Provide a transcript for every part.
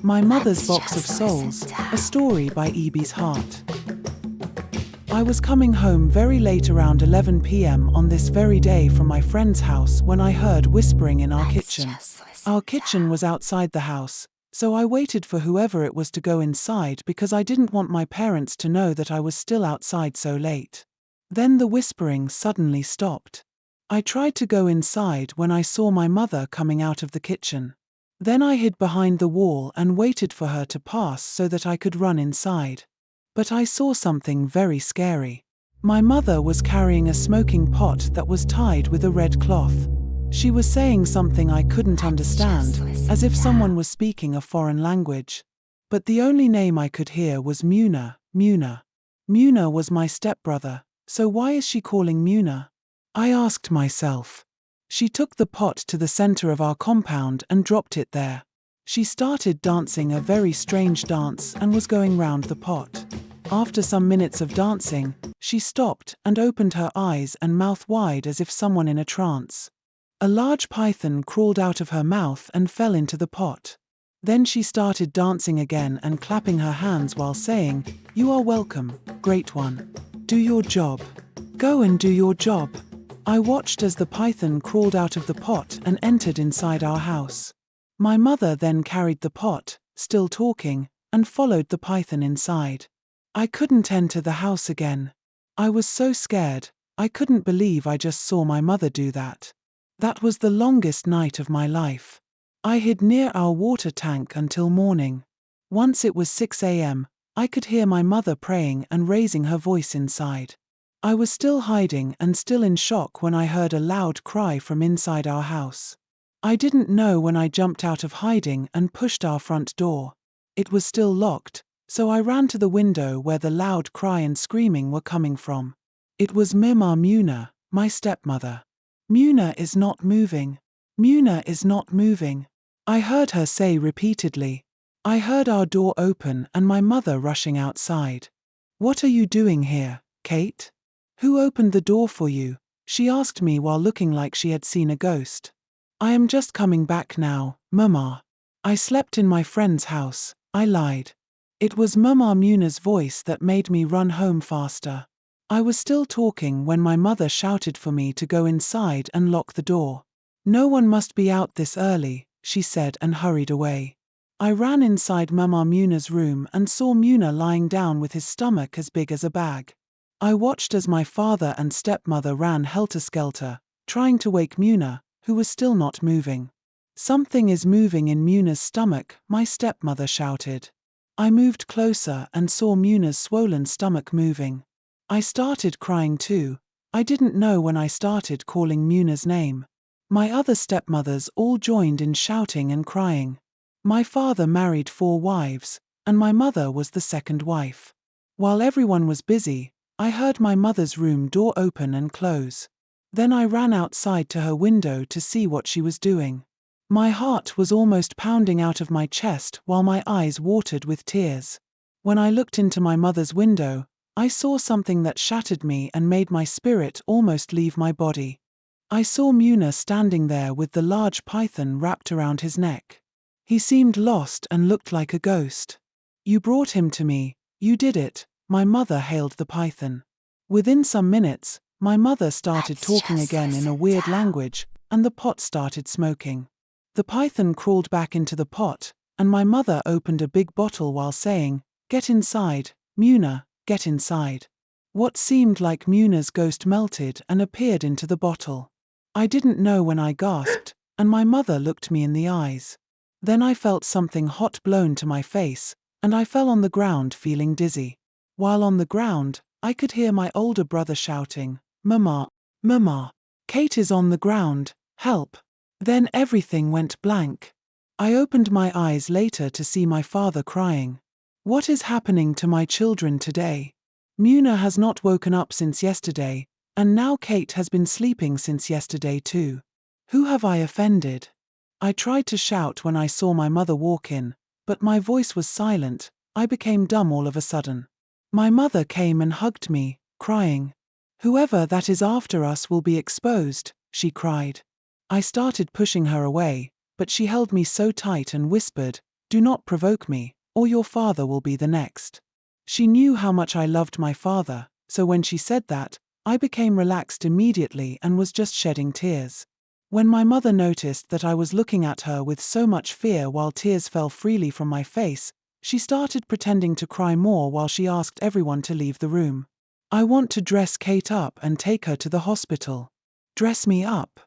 My Mother's Let's Box of just Souls, listen to a story by E.B.'s Heart. I was coming home very late around 11 p.m. on this very day from my friend's house when I heard whispering in our kitchen. Our kitchen was outside the house, so I waited for whoever it was to go inside because I didn't want my parents to know that I was still outside so late. Then the whispering suddenly stopped. I tried to go inside when I saw my mother coming out of the kitchen. Then I hid behind the wall and waited for her to pass so that I could run inside. But I saw something very scary. My mother was carrying a smoking pot that was tied with a red cloth. She was saying something I couldn't understand, as if someone was speaking a foreign language. But the only name I could hear was Muna, Muna. Muna was my stepbrother, so why is she calling Muna? I asked myself. She took the pot to the center of our compound and dropped it there. She started dancing a very strange dance and was going round the pot. After some minutes of dancing, she stopped and opened her eyes and mouth wide as if someone in a trance. A large python crawled out of her mouth and fell into the pot. Then she started dancing again and clapping her hands while saying, "You are welcome, great one. Do your job. Go and do your job." I watched as the python crawled out of the pot and entered inside our house. My mother then carried the pot, still talking, and followed the python inside. I couldn't enter the house again. I was so scared, I couldn't believe I just saw my mother do that. That was the longest night of my life. I hid near our water tank until morning. Once it was 6 a.m., I could hear my mother praying and raising her voice inside. I was still hiding and still in shock when I heard a loud cry from inside our house. I didn't know when I jumped out of hiding and pushed our front door. It was still locked, so I ran to the window where the loud cry and screaming were coming from. It was Mima Muna, my stepmother. "Muna is not moving. Muna is not moving," I heard her say repeatedly. I heard our door open and my mother rushing outside. "What are you doing here, Kate? Who opened the door for you?" she asked me while looking like she had seen a ghost. "I am just coming back now, Mama. I slept in my friend's house," I lied. It was Mama Muna's voice that made me run home faster. I was still talking when my mother shouted for me to go inside and lock the door. "No one must be out this early," she said and hurried away. I ran inside Mama Muna's room and saw Muna lying down with his stomach as big as a bag. I watched as my father and stepmother ran helter-skelter, trying to wake Muna, who was still not moving. "Something is moving in Muna's stomach," my stepmother shouted. I moved closer and saw Muna's swollen stomach moving. I started crying too. I didn't know when I started calling Muna's name. My other stepmothers all joined in shouting and crying. My father married 4 wives, and my mother was the second wife. While everyone was busy, I heard my mother's room door open and close. Then I ran outside to her window to see what she was doing. My heart was almost pounding out of my chest while my eyes watered with tears. When I looked into my mother's window, I saw something that shattered me and made my spirit almost leave my body. I saw Muna standing there with the large python wrapped around his neck. He seemed lost and looked like a ghost. "You brought him to me, you did it," my mother hailed the python. Within some minutes, my mother started talking again in a weird language, and the pot started smoking. The python crawled back into the pot, and my mother opened a big bottle while saying, "Get inside, Muna, get inside." What seemed like Muna's ghost melted and appeared into the bottle. I didn't know when I gasped, and my mother looked me in the eyes. Then I felt something hot blown to my face, and I fell on the ground feeling dizzy. While on the ground, I could hear my older brother shouting, "Mama, Mama, Kate is on the ground, help." Then everything went blank. I opened my eyes later to see my father crying. "What is happening to my children today? Muna has not woken up since yesterday, and now Kate has been sleeping since yesterday too. Who have I offended?" I tried to shout when I saw my mother walk in, but my voice was silent. I became dumb all of a sudden. My mother came and hugged me, crying. "Whoever that is after us will be exposed," she cried. I started pushing her away, but she held me so tight and whispered, Do not provoke me, or your father will be the next." She knew how much I loved my father, so when she said that, I became relaxed immediately and was just shedding tears. When my mother noticed that I was looking at her with so much fear while tears fell freely from my face, she started pretending to cry more while she asked everyone to leave the room. "I want to dress Kate up and take her to the hospital." "Dress me up?"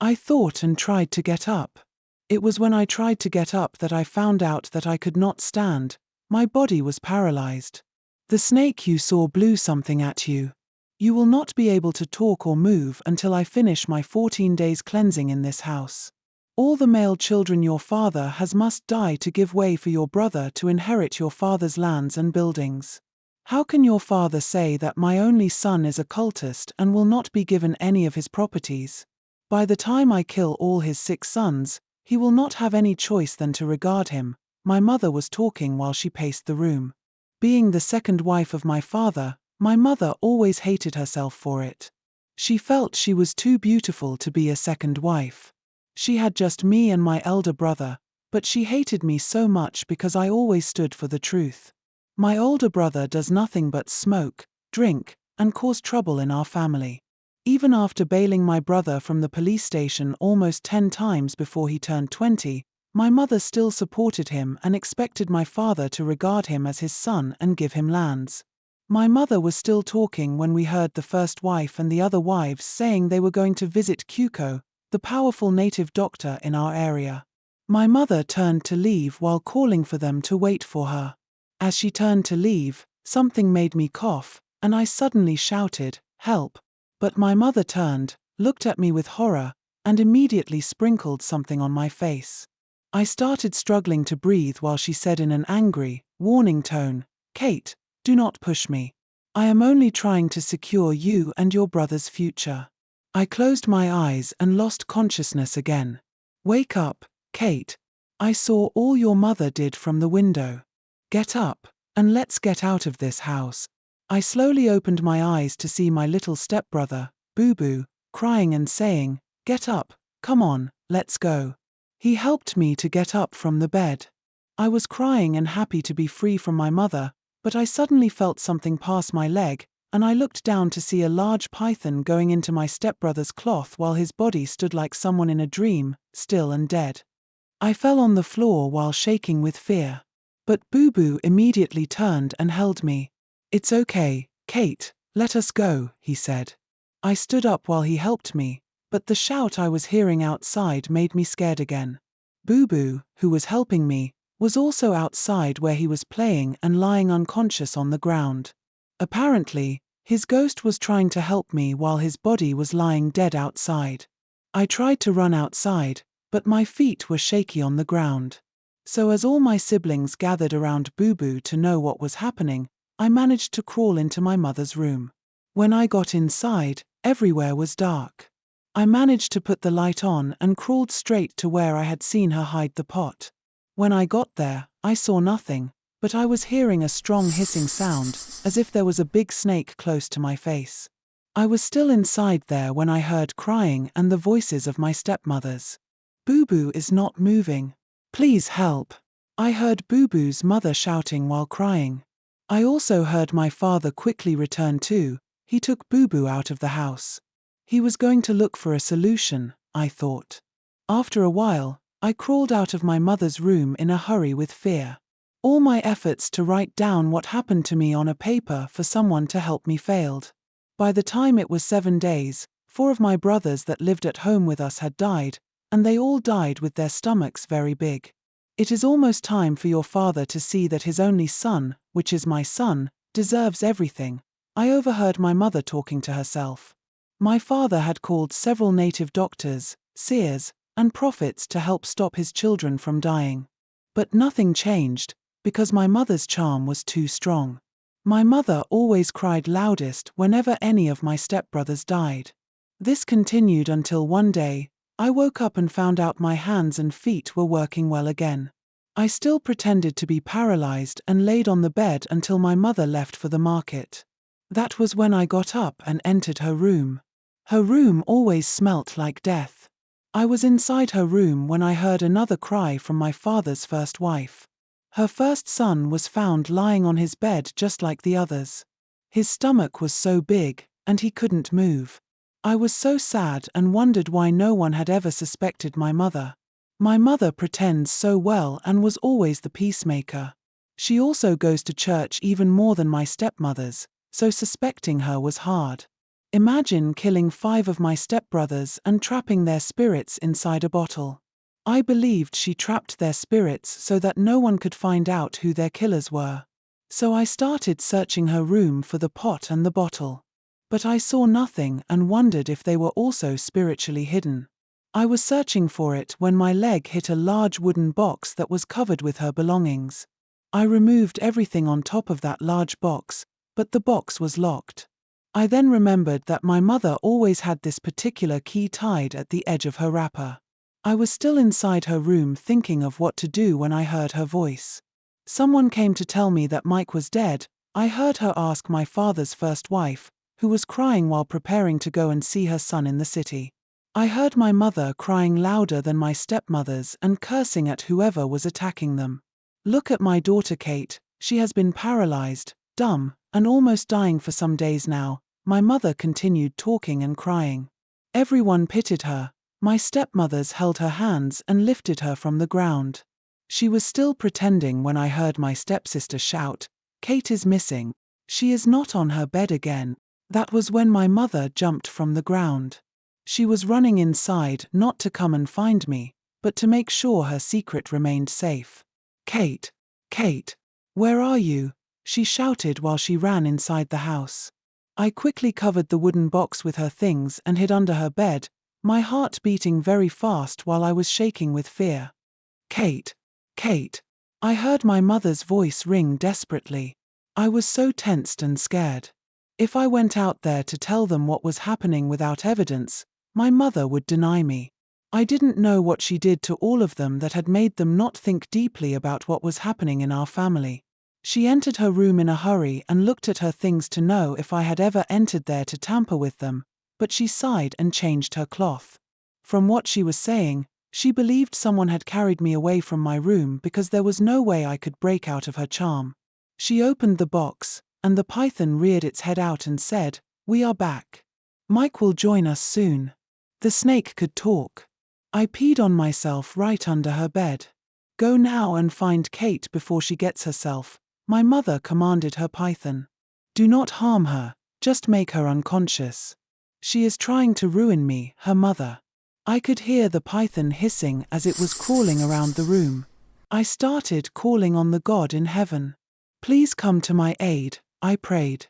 I thought and tried to get up. It was when I tried to get up that I found out that I could not stand. My body was paralyzed. "The snake you saw blew something at you. You will not be able to talk or move until I finish my 14 days cleansing in this house. All the male children your father has must die to give way for your brother to inherit your father's lands and buildings. How can your father say that my only son is a cultist and will not be given any of his properties? By the time I kill all his 6 sons, he will not have any choice than to regard him." My mother was talking while she paced the room. Being the second wife of my father, my mother always hated herself for it. She felt she was too beautiful to be a second wife. She had just me and my elder brother, but she hated me so much because I always stood for the truth. My older brother does nothing but smoke, drink, and cause trouble in our family. Even after bailing my brother from the police station almost 10 times before he turned 20, my mother still supported him and expected my father to regard him as his son and give him lands. My mother was still talking when we heard the first wife and the other wives saying they were going to visit Kuko, the powerful native doctor in our area. My mother turned to leave while calling for them to wait for her. As she turned to leave, something made me cough, and I suddenly shouted, "Help!" But my mother turned, looked at me with horror, and immediately sprinkled something on my face. I started struggling to breathe while she said in an angry, warning tone, "Kate, do not push me. I am only trying to secure you and your brother's future." I closed my eyes and lost consciousness again. "Wake up, Kate. I saw all your mother did from the window. Get up, and let's get out of this house." I slowly opened my eyes to see my little stepbrother, Boo Boo, crying and saying, "Get up, come on, let's go." He helped me to get up from the bed. I was crying and happy to be free from my mother, but I suddenly felt something pass my leg, and I looked down to see a large python going into my stepbrother's cloth while his body stood like someone in a dream, still and dead. I fell on the floor while shaking with fear. But Boo Boo immediately turned and held me. "It's okay, Kate, let us go," he said. I stood up while he helped me, but the shout I was hearing outside made me scared again. Boo Boo, who was helping me, was also outside where he was playing and lying unconscious on the ground. Apparently, his ghost was trying to help me while his body was lying dead outside. I tried to run outside, but my feet were shaky on the ground. So as all my siblings gathered around Boo Boo to know what was happening, I managed to crawl into my mother's room. When I got inside, everywhere was dark. I managed to put the light on and crawled straight to where I had seen her hide the pot. When I got there, I saw nothing, but I was hearing a strong hissing sound, as if there was a big snake close to my face. I was still inside there when I heard crying and the voices of my stepmothers. "Boo Boo is not moving. Please help." I heard Boo Boo's mother shouting while crying. I also heard my father quickly return too. He took Boo Boo out of the house. He was going to look for a solution, I thought. After a while, I crawled out of my mother's room in a hurry with fear. All my efforts to write down what happened to me on a paper for someone to help me failed. By the time it was 7 days, 4 of my brothers that lived at home with us had died, and they all died with their stomachs very big. It is almost time for your father to see that his only son, which is my son, deserves everything. I overheard my mother talking to herself. My father had called several native doctors, seers, and prophets to help stop his children from dying. But nothing changed, because my mother's charm was too strong. My mother always cried loudest whenever any of my stepbrothers died. This continued until one day, I woke up and found out my hands and feet were working well again. I still pretended to be paralyzed and laid on the bed until my mother left for the market. That was when I got up and entered her room. Her room always smelt like death. I was inside her room when I heard another cry from my father's first wife. Her first son was found lying on his bed just like the others. His stomach was so big, and he couldn't move. I was so sad and wondered why no one had ever suspected my mother. My mother pretends so well and was always the peacemaker. She also goes to church even more than my stepmothers, so suspecting her was hard. Imagine killing 5 of my stepbrothers and trapping their spirits inside a bottle. I believed she trapped their spirits so that no one could find out who their killers were. So I started searching her room for the pot and the bottle. But I saw nothing and wondered if they were also spiritually hidden. I was searching for it when my leg hit a large wooden box that was covered with her belongings. I removed everything on top of that large box, but the box was locked. I then remembered that my mother always had this particular key tied at the edge of her wrapper. I was still inside her room thinking of what to do when I heard her voice. Someone came to tell me that Mike was dead. I heard her ask my father's first wife, who was crying while preparing to go and see her son in the city. I heard my mother crying louder than my stepmother's and cursing at whoever was attacking them. Look at my daughter Kate, she has been paralyzed, dumb, and almost dying for some days now. My mother continued talking and crying. Everyone pitied her. My stepmothers held her hands and lifted her from the ground. She was still pretending when I heard my stepsister shout, "Kate is missing. She is not on her bed again." That was when my mother jumped from the ground. She was running inside not to come and find me, but to make sure her secret remained safe. "Kate, Kate, where are you?" she shouted while she ran inside the house. I quickly covered the wooden box with her things and hid under her bed, my heart beating very fast while I was shaking with fear. "Kate, Kate." I heard my mother's voice ring desperately. I was so tensed and scared. If I went out there to tell them what was happening without evidence, my mother would deny me. I didn't know what she did to all of them that had made them not think deeply about what was happening in our family. She entered her room in a hurry and looked at her things to know if I had ever entered there to tamper with them, but she sighed and changed her cloth. From what she was saying, she believed someone had carried me away from my room because there was no way I could break out of her charm. She opened the box, and the python reared its head out and said, "We are back. Mike will join us soon." The snake could talk. I peed on myself right under her bed. "Go now and find Kate before she gets herself," my mother commanded her python. "Do not harm her, just make her unconscious. She is trying to ruin me, her mother." I could hear the python hissing as it was crawling around the room. I started calling on the God in heaven. "Please come to my aid," I prayed.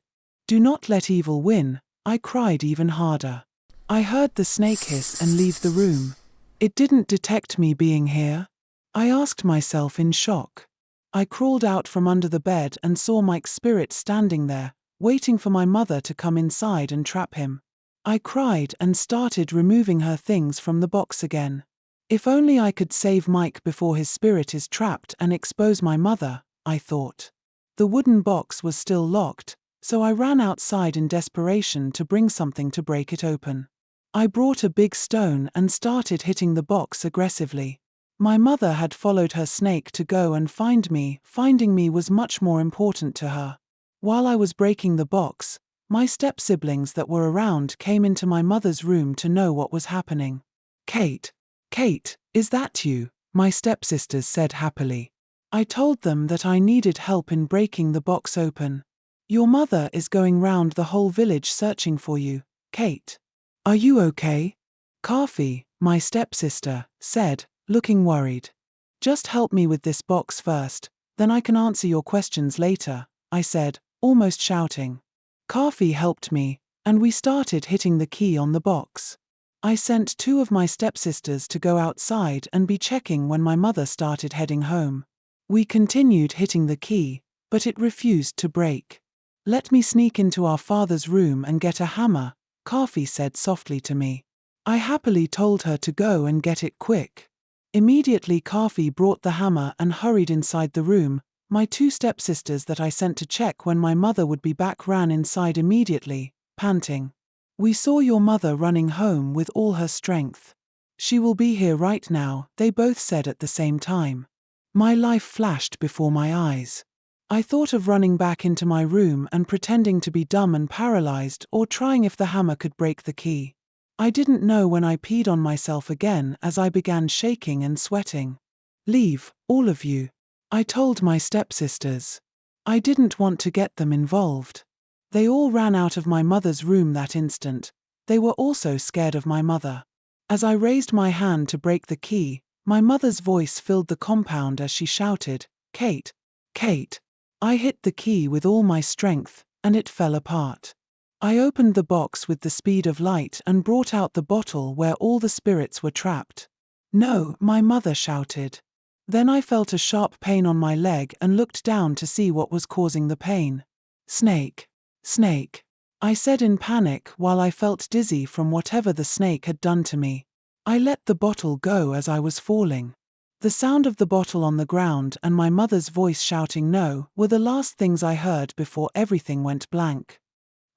"Do not let evil win," I cried even harder. I heard the snake hiss and leave the room. It didn't detect me being here. I asked myself in shock. I crawled out from under the bed and saw Mike's spirit standing there, waiting for my mother to come inside and trap him. I cried and started removing her things from the box again. If only I could save Mike before his spirit is trapped and expose my mother, I thought. The wooden box was still locked, so I ran outside in desperation to bring something to break it open. I brought a big stone and started hitting the box aggressively. My mother had followed her snake to go and find me. Finding me was much more important to her. While I was breaking the box, my step-siblings that were around came into my mother's room to know what was happening. "Kate, Kate, is that you?" my stepsisters said happily. I told them that I needed help in breaking the box open. "Your mother is going round the whole village searching for you, Kate. Are you okay?" Kafi, my stepsister, said, looking worried. "Just help me with this box first, then I can answer your questions later," I said, almost shouting. Kafi helped me, and we started hitting the key on the box. I sent 2 of my stepsisters to go outside and be checking when my mother started heading home. We continued hitting the key, but it refused to break. "Let me sneak into our father's room and get a hammer," Kafi said softly to me. I happily told her to go and get it quick. Immediately Kafi brought the hammer and hurried inside the room. My 2 stepsisters that I sent to check when my mother would be back ran inside immediately, panting. "We saw your mother running home with all her strength. She will be here right now, they both said at the same time. My life flashed before my eyes. I thought of running back into my room and pretending to be dumb and paralyzed or trying if the hammer could break the key. I didn't know when I peed on myself again as I began shaking and sweating. Leave, all of you. I told my stepsisters. I didn't want to get them involved. They all ran out of my mother's room that instant. They were also scared of my mother. As I raised my hand to break the key, my mother's voice filled the compound as she shouted, "Kate! Kate!" I hit the key with all my strength, and it fell apart. I opened the box with the speed of light and brought out the bottle where all the spirits were trapped. "No," my mother shouted. Then I felt a sharp pain on my leg and looked down to see what was causing the pain. "Snake! Snake!" I said in panic while I felt dizzy from whatever the snake had done to me. I let the bottle go as I was falling. The sound of the bottle on the ground and my mother's voice shouting no were the last things I heard before everything went blank.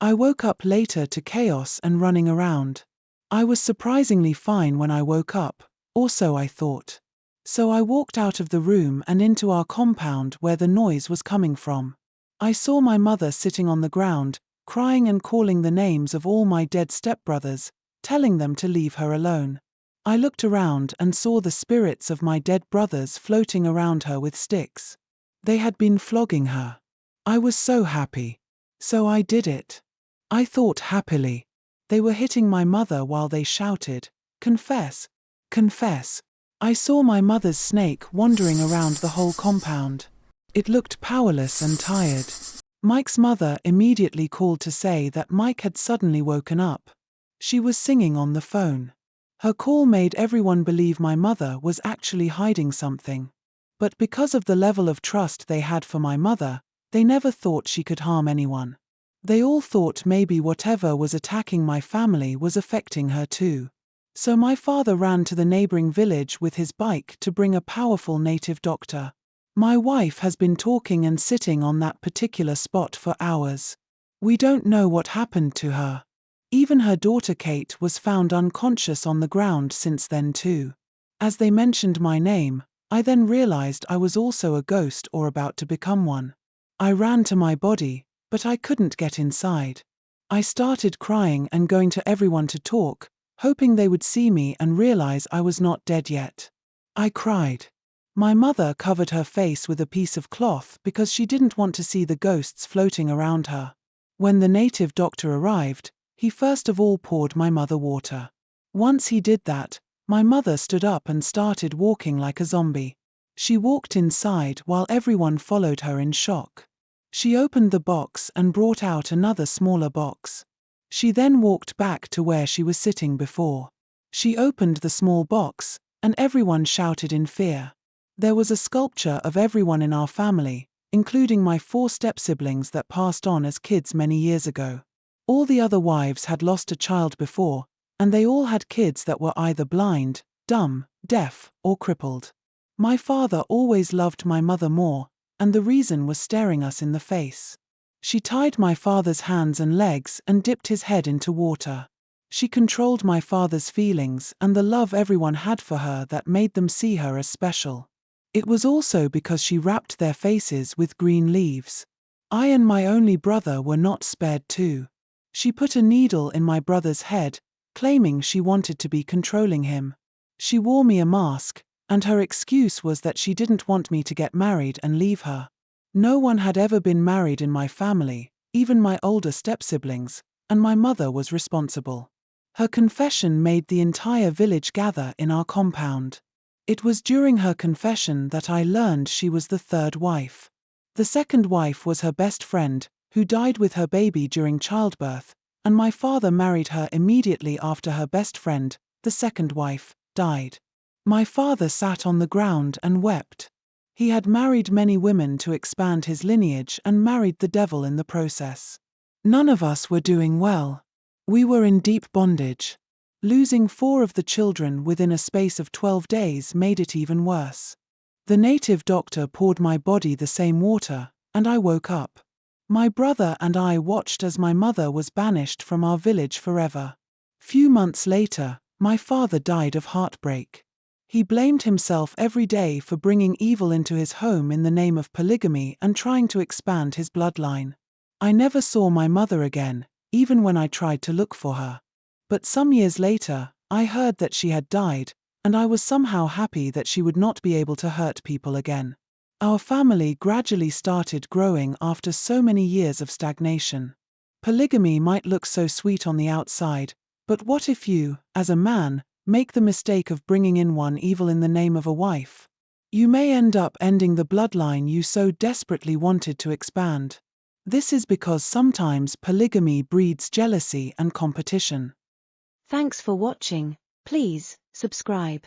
I woke up later to chaos and running around. I was surprisingly fine when I woke up, or so I thought. So I walked out of the room and into our compound where the noise was coming from. I saw my mother sitting on the ground, crying and calling the names of all my dead stepbrothers, telling them to leave her alone. I looked around and saw the spirits of my dead brothers floating around her with sticks. They had been flogging her. I was so happy. So I did it. I thought happily. They were hitting my mother while they shouted, "Confess! Confess!" I saw my mother's snake wandering around the whole compound. It looked powerless and tired. Mike's mother immediately called to say that Mike had suddenly woken up. She was singing on the phone. Her call made everyone believe my mother was actually hiding something. But because of the level of trust they had for my mother, they never thought she could harm anyone. They all thought maybe whatever was attacking my family was affecting her too. So my father ran to the neighboring village with his bike to bring a powerful native doctor. My wife has been talking and sitting on that particular spot for hours. We don't know what happened to her. Even her daughter Kate was found unconscious on the ground since then too. As they mentioned my name, I then realized I was also a ghost or about to become one. I ran to my body, but I couldn't get inside. I started crying and going to everyone to talk, hoping they would see me and realize I was not dead yet. I cried. My mother covered her face with a piece of cloth because she didn't want to see the ghosts floating around her. When the native doctor arrived, he first of all poured my mother water. Once he did that, my mother stood up and started walking like a zombie. She walked inside while everyone followed her in shock. She opened the box and brought out another smaller box. She then walked back to where she was sitting before. She opened the small box, and everyone shouted in fear. There was a sculpture of everyone in our family, including my 4 step-siblings that passed on as kids many years ago. All the other wives had lost a child before, and they all had kids that were either blind, dumb, deaf, or crippled. My father always loved my mother more, and the reason was staring us in the face. She tied my father's hands and legs and dipped his head into water. She controlled my father's feelings and the love everyone had for her that made them see her as special. It was also because she wrapped their faces with green leaves. I and my only brother were not spared too. She put a needle in my brother's head, claiming she wanted to be controlling him. She wore me a mask, and her excuse was that she didn't want me to get married and leave her. No one had ever been married in my family, even my older step-siblings, and my mother was responsible. Her confession made the entire village gather in our compound. It was during her confession that I learned she was the 3rd wife. The 2nd wife was her best friend, who died with her baby during childbirth, and my father married her immediately after her best friend, the 2nd wife, died. My father sat on the ground and wept. He had married many women to expand his lineage and married the devil in the process. None of us were doing well. We were in deep bondage. Losing 4 of the children within a space of 12 days made it even worse. The native doctor poured my body the same water, and I woke up. My brother and I watched as my mother was banished from our village forever. Few months later, My father died of heartbreak. He blamed himself every day for bringing evil into his home in the name of polygamy and trying to expand his bloodline. I never saw my mother again, even when I tried to look for her. But some years later, I heard that she had died, and I was somehow happy that she would not be able to hurt people again. Our family gradually started growing after so many years of stagnation. Polygamy might look so sweet on the outside, but what if you, as a man, make the mistake of bringing in one evil in the name of a wife? You may end up ending the bloodline you so desperately wanted to expand. This is because sometimes polygamy breeds jealousy and competition. Thanks for watching. Please subscribe.